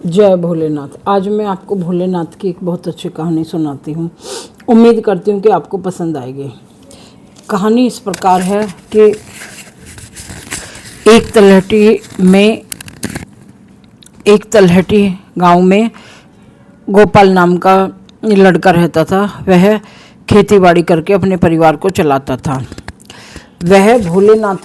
जय भोलेनाथ। आज मैं आपको भोलेनाथ की एक बहुत अच्छी कहानी सुनाती हूँ। उम्मीद करती हूँ कि आपको पसंद आएगी। कहानी इस प्रकार है कि एक तलहटी गांव में गोपाल नाम का लड़का रहता था। वह खेतीबाड़ी करके अपने परिवार को चलाता था। वह भोलेनाथ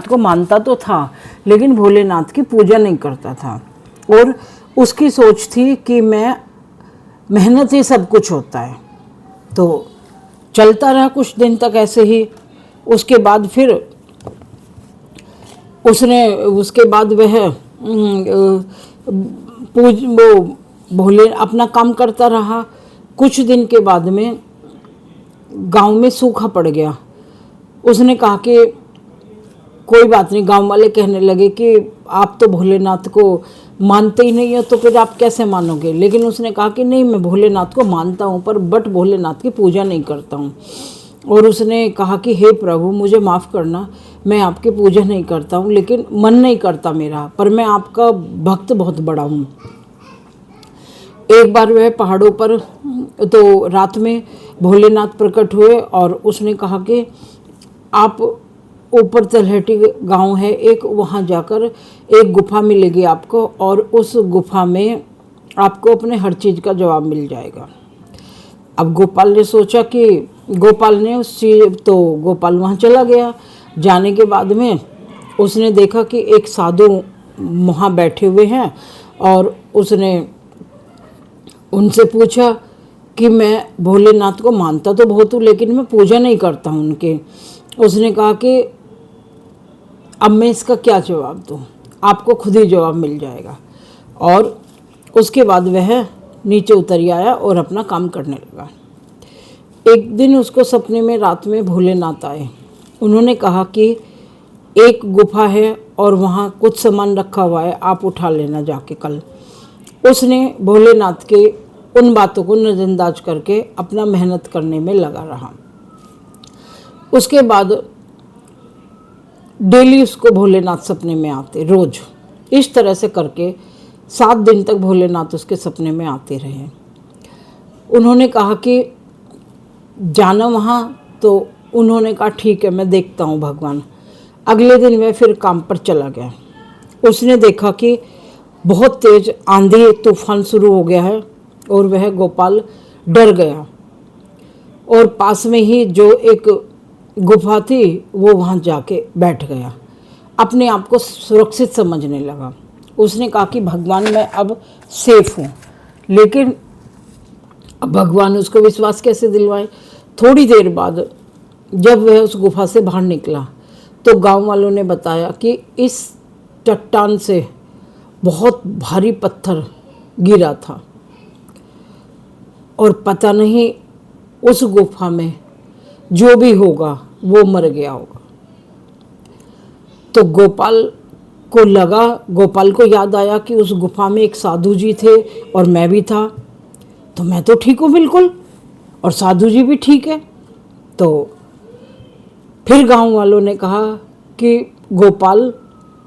को मानता तो था, लेकिन भोलेनाथ की पूजा नहीं करता था। और उसकी सोच थी कि मैं मेहनत ही सब कुछ होता है। तो चलता रहा कुछ दिन तक ऐसे ही। उसके बाद वह भोले अपना काम करता रहा। कुछ दिन के बाद में गांव में सूखा पड़ गया। उसने कहा कि कोई बात नहीं। गांव वाले कहने लगे कि आप तो भोलेनाथ को मानते ही नहीं हो, तो फिर आप कैसे मानोगे। लेकिन उसने कहा कि नहीं, मैं भोलेनाथ को मानता हूँ बट भोलेनाथ की पूजा नहीं करता हूँ। और उसने कहा कि हे प्रभु, मुझे माफ़ करना, मैं आपकी पूजा नहीं करता हूँ, लेकिन मन नहीं करता मेरा, पर मैं आपका भक्त बहुत बड़ा हूँ। एक बार वह पहाड़ों पर तो रात में भोलेनाथ प्रकट हुए और उसने कहा कि आप ऊपर तलहटी गांव है एक, वहाँ जाकर एक गुफा मिलेगी आपको, और उस गुफा में आपको अपने हर चीज़ का जवाब मिल जाएगा। अब गोपाल ने सोचा कि गोपाल वहाँ चला गया। जाने के बाद में उसने देखा कि एक साधु वहाँ बैठे हुए हैं, और उसने उनसे पूछा कि मैं भोलेनाथ को मानता तो बहुत हूँ, लेकिन मैं पूजा नहीं करता हूँ उनके। उसने कहा कि अब मैं इसका क्या जवाब दूँ, आपको खुद ही जवाब मिल जाएगा। और उसके बाद वह नीचे उतर आया और अपना काम करने लगा। एक दिन उसको सपने में रात में भोलेनाथ आए। उन्होंने कहा कि एक गुफा है और वहाँ कुछ सामान रखा हुआ है, आप उठा लेना जाके कल। उसने भोलेनाथ के उन बातों को नज़रअंदाज करके अपना मेहनत करने में लगा रहा। उसके बाद डेली उसको भोलेनाथ सपने में आते, रोज। इस तरह से करके 7 दिन तक भोलेनाथ उसके सपने में आते रहे। उन्होंने कहा कि जाना वहाँ, तो उन्होंने कहा ठीक है, मैं देखता हूँ भगवान। अगले दिन वह फिर काम पर चला गया। उसने देखा कि बहुत तेज आंधी तूफान शुरू हो गया है, और वह गोपाल डर गया और पास में ही जो एक गुफा थी वो वहाँ जाके बैठ गया। अपने आप को सुरक्षित समझने लगा। उसने कहा कि भगवान, मैं अब सेफ हूँ। लेकिन अब भगवान उसको विश्वास कैसे दिलवाए। थोड़ी देर बाद जब वह उस गुफा से बाहर निकला तो गांव वालों ने बताया कि इस चट्टान से बहुत भारी पत्थर गिरा था, और पता नहीं उस गुफा में जो भी होगा वो मर गया होगा। तो गोपाल को याद आया कि उस गुफा में एक साधु जी थे और मैं भी था, तो मैं तो ठीक हूँ बिल्कुल, और साधु जी भी ठीक है। तो फिर गांव वालों ने कहा कि गोपाल,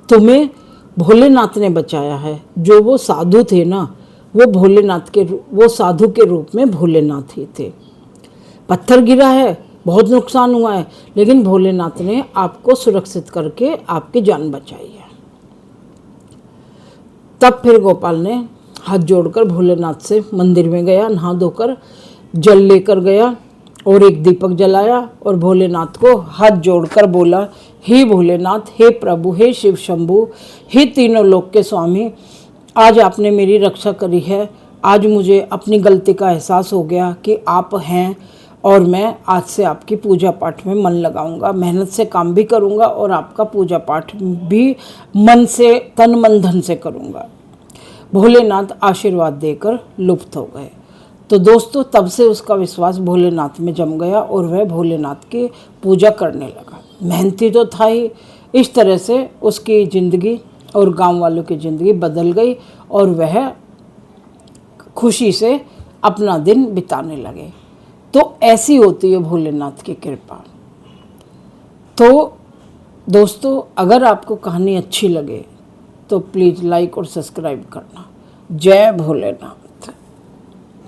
तुम्हें भोलेनाथ ने बचाया है। जो वो साधु थे ना, वो साधु के रूप में भोलेनाथ ही थे। पत्थर गिरा है, बहुत नुकसान हुआ है, लेकिन भोलेनाथ ने आपको सुरक्षित करके आपकी जान बचाई है। तब फिर गोपाल ने हाथ जोड़कर भोलेनाथ से मंदिर में गया, नहा धोकर जल लेकर गया और एक दीपक जलाया और भोलेनाथ को हाथ जोड़कर बोला, हे भोलेनाथ, हे प्रभु, हे शिव शंभु, हे तीनों लोक के स्वामी, आज आपने मेरी रक्षा करी है। आज मुझे अपनी गलती का एहसास हो गया कि आप हैं, और मैं आज से आपकी पूजा पाठ में मन लगाऊंगा, मेहनत से काम भी करूंगा और आपका पूजा पाठ भी मन से, तन मन धन से करूंगा। भोलेनाथ आशीर्वाद देकर लुप्त हो गए। तो दोस्तों, तब से उसका विश्वास भोलेनाथ में जम गया और वह भोलेनाथ की पूजा करने लगा। मेहनती तो था ही। इस तरह से उसकी ज़िंदगी और गांव वालों की ज़िंदगी बदल गई, और वह खुशी से अपना दिन बिताने लगे। तो ऐसी होती है भोलेनाथ की कृपा। तो दोस्तों, अगर आपको कहानी अच्छी लगे तो प्लीज़ लाइक और सब्सक्राइब करना। जय भोलेनाथ।